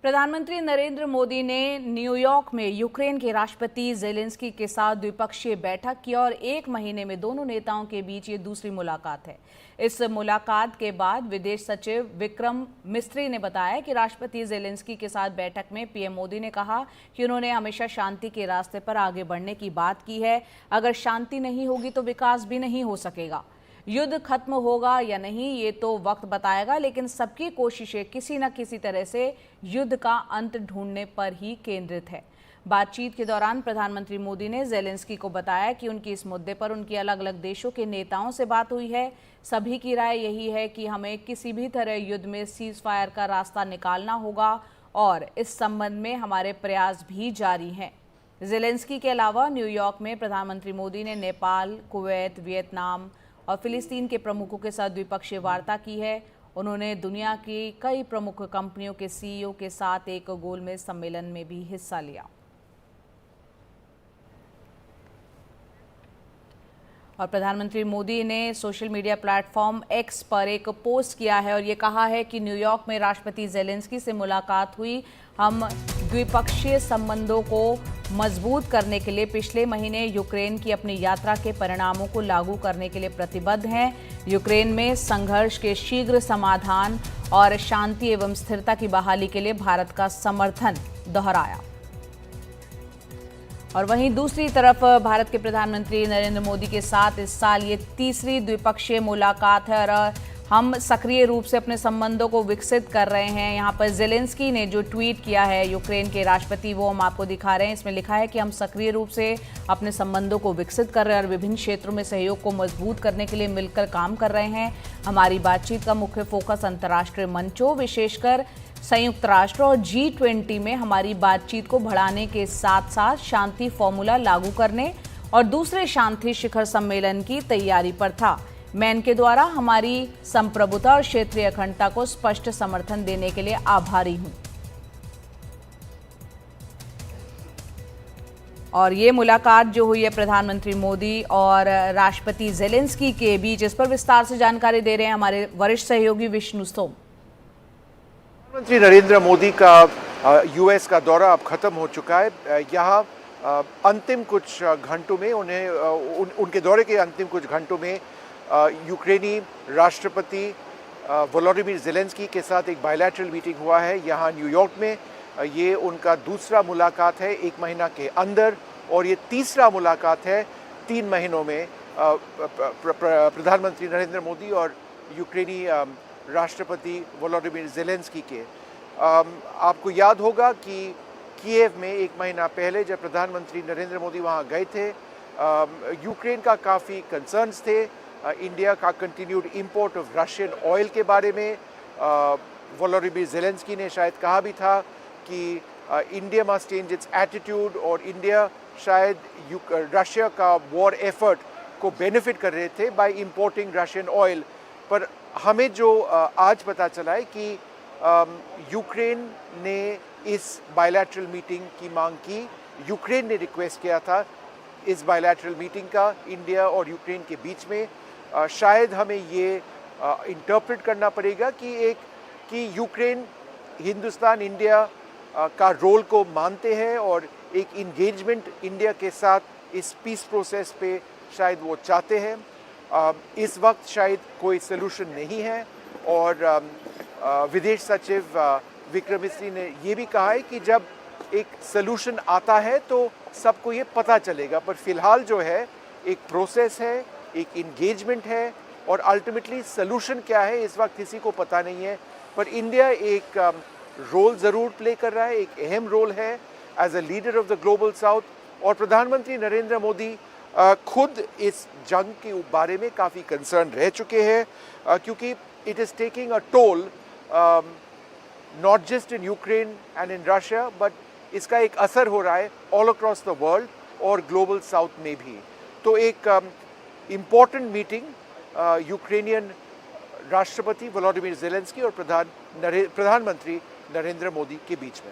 प्रधानमंत्री नरेंद्र मोदी ने न्यूयॉर्क में यूक्रेन के राष्ट्रपति जेलेंस्की के साथ द्विपक्षीय बैठक की और एक महीने में दोनों नेताओं के बीच ये दूसरी मुलाकात है। इस मुलाकात के बाद विदेश सचिव विक्रम मिस्त्री ने बताया कि राष्ट्रपति जेलेंस्की के साथ बैठक में पीएम मोदी ने कहा कि उन्होंने हमेशा शांति के रास्ते पर आगे बढ़ने की बात की है। अगर शांति नहीं होगी तो विकास भी नहीं हो सकेगा। युद्ध खत्म होगा या नहीं ये तो वक्त बताएगा, लेकिन सबकी कोशिशें किसी न किसी तरह से युद्ध का अंत ढूंढने पर ही केंद्रित है। बातचीत के दौरान प्रधानमंत्री मोदी ने जेलेंस्की को बताया कि उनकी इस मुद्दे पर उनकी अलग अलग देशों के नेताओं से बात हुई है। सभी की राय यही है कि हमें किसी भी तरह युद्ध में सीज फायर का रास्ता निकालना होगा और इस संबंध में हमारे प्रयास भी जारी हैं। जेलेंस्की के अलावा न्यूयॉर्क में प्रधानमंत्री मोदी ने नेपाल, कुवैत, वियतनाम और फिलिस्तीन के प्रमुखों के साथ द्विपक्षीय वार्ता की है। उन्होंने दुनिया की कई प्रमुख कंपनियों के सीईओ के साथ एक गोलमेज सम्मेलन में भी हिस्सा लिया। और प्रधानमंत्री मोदी ने सोशल मीडिया प्लेटफॉर्म एक्स पर एक पोस्ट किया है और ये कहा है कि न्यूयॉर्क में राष्ट्रपति जेलेंस्की से मुलाकात हुई। हम द्विपक्षीय संबंधों को मजबूत करने के लिए पिछले महीने यूक्रेन की अपनी यात्रा के परिणामों को लागू करने के लिए प्रतिबद्ध हैं। यूक्रेन में संघर्ष के शीघ्र समाधान और शांति एवं स्थिरता की बहाली के लिए भारत का समर्थन दोहराया। और वहीं दूसरी तरफ भारत के प्रधानमंत्री नरेंद्र मोदी के साथ इस साल ये तीसरी द्विपक्षीय मुलाकात है और हम सक्रिय रूप से अपने संबंधों को विकसित कर रहे हैं। यहाँ पर जेलेंस्की ने जो ट्वीट किया है यूक्रेन के राष्ट्रपति, वो हम आपको दिखा रहे हैं। इसमें लिखा है कि हम सक्रिय रूप से अपने संबंधों को विकसित कर रहे हैं और विभिन्न क्षेत्रों में सहयोग को मजबूत करने के लिए मिलकर काम कर रहे हैं। हमारी बातचीत का मुख्य फोकस अंतर्राष्ट्रीय मंचों, विशेषकर संयुक्त राष्ट्र और G20 में हमारी बातचीत को बढ़ाने के साथ साथ शांति फॉर्मूला लागू करने और दूसरे शांति शिखर सम्मेलन की तैयारी पर था। मैं इनके द्वारा हमारी संप्रभुता और क्षेत्रीय अखंडता को स्पष्ट समर्थन देने के लिए आभारी हूं। और ये मुलाकात जो हुई है प्रधानमंत्री मोदी और राष्ट्रपति जेलेंस्की के बीच, इस पर विस्तार से जानकारी दे रहे हैं हमारे वरिष्ठ सहयोगी विष्णु सोम। प्रधानमंत्री नरेंद्र मोदी का यूएस का दौरा अब खत्म हो चुका है। यहाँ अंतिम कुछ घंटों में उनके दौरे के अंतिम कुछ घंटों में यूक्रेनी राष्ट्रपति वोलोडिमिर जेलेंस्की के साथ एक बायलैटरल मीटिंग हुआ है यहाँ न्यूयॉर्क में। ये उनका दूसरा मुलाकात है एक महीना के अंदर और ये तीसरा मुलाकात है 3 महीनों में प्रधानमंत्री नरेंद्र मोदी और यूक्रेनी राष्ट्रपति वोलोडिमिर जेलेंस्की के। आपको याद होगा कि कीव में एक महीना पहले जब प्रधानमंत्री नरेंद्र मोदी वहाँ गए थे, यूक्रेन का काफ़ी कंसर्न्स थे। इंडिया का continued import of Russian oil के बारे में वोलोडिमिर जेलेंस्की ने शायद कहा भी था कि India must change it's attitude और इंडिया शायद रशिया का वॉर एफर्ट को बेनिफिट कर रहे थे बाय इंपोर्टिंग रशियन ऑयल। पर हमें जो आज पता चला है कि यूक्रेन ने इस बायलैटरल मीटिंग की मांग की। यूक्रेन ने रिक्वेस्ट किया था इस बायलैटरल मीटिंग का इंडिया और यूक्रेन के बीच में। शायद हमें ये इंटरप्रेट करना पड़ेगा कि यूक्रेन हिंदुस्तान इंडिया का रोल को मानते हैं और एक इंगेजमेंट इंडिया के साथ इस पीस प्रोसेस पे शायद वो चाहते हैं। इस वक्त शायद कोई सलूशन नहीं है और विदेश सचिव विक्रम मिस्री ने ये भी कहा है कि जब एक सलूशन आता है तो सबको ये पता चलेगा। पर फिलहाल जो है एक प्रोसेस है, एक इंगेजमेंट है और अल्टीमेटली सलूशन क्या है इस वक्त किसी को पता नहीं है। पर इंडिया एक रोल ज़रूर प्ले कर रहा है, एक अहम रोल है as a leader of the global south. और प्रधानमंत्री नरेंद्र मोदी खुद इस जंग के बारे में काफ़ी कंसर्न रह चुके हैं क्योंकि it is taking a toll not just in Ukraine and in Russia, but इसका एक असर हो रहा है ऑल अक्रॉस द वर्ल्ड और ग्लोबल साउथ में भी। तो एक इम्पॉर्टेंट मीटिंग यूक्रेनियन राष्ट्रपति वोलोडिमिर जेलेंस्की और प्रधानमंत्री नरेंद्र मोदी के बीच में।